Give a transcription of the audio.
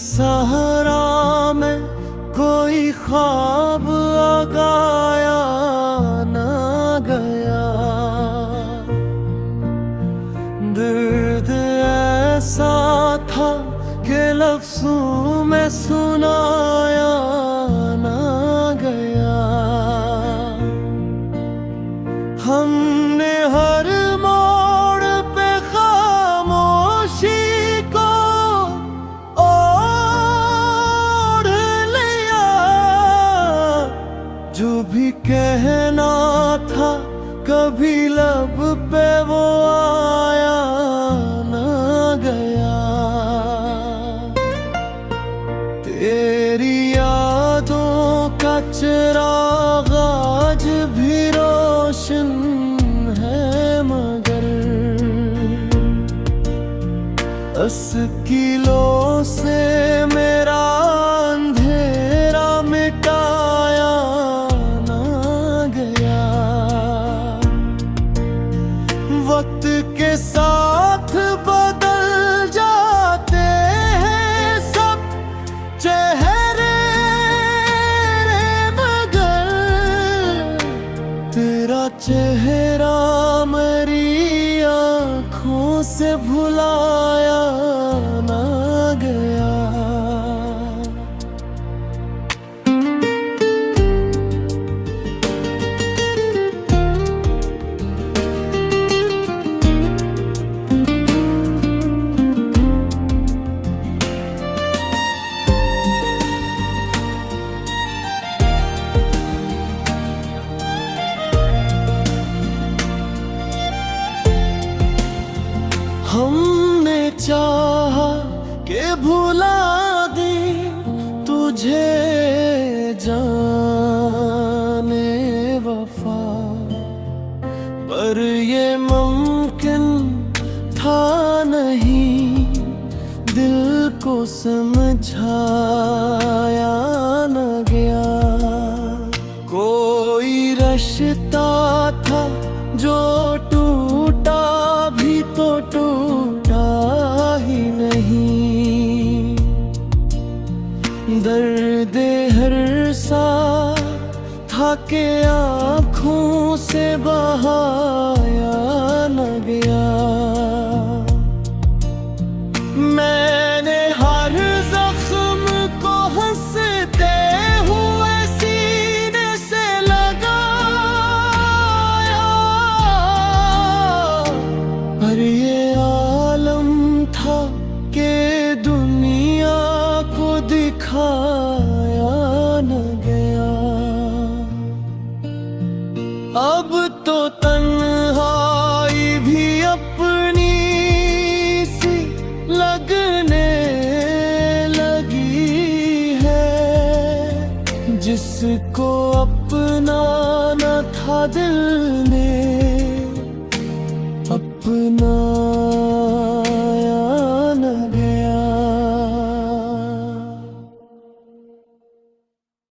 सहारा में कोई ख्वाब आगाया ना गया। दर्द ऐसा था कि लफ्ज़ों में सुनाया ना गया। हमने हर मोड़ पे खामोशी को ओढ़ लिया। जो भी कहना था कभी लब पे वो आया ना गया। तेरी यादों का चिराग आज भी रोशन है, मगर 10 किलो से मेरा अंधेरा मिटाया ना गया। वक्त के साथ बदल जाते हैं सब चेहरे, मगर तेरा चेहरा मेरी आँखों से भुलाया ना गया। हमने चाहा कि भुला दे तुझे जाने वफा, पर ये मुमकिन था नहीं। दिल को समझाया न गया। कोई रिश्ता था जो टूटा भी तो टूटा ही नहीं। दर्द हर सा था कि आँखों से बहाया न गया। मैंने हर जख्म को हंसते हुए सीने से लगाया, पर ये आलम था कि दुनिया को दिखाया न गया। अब तो तन्हाई भी अपनी सी लगने लगी है। जिसको अपना न था दिल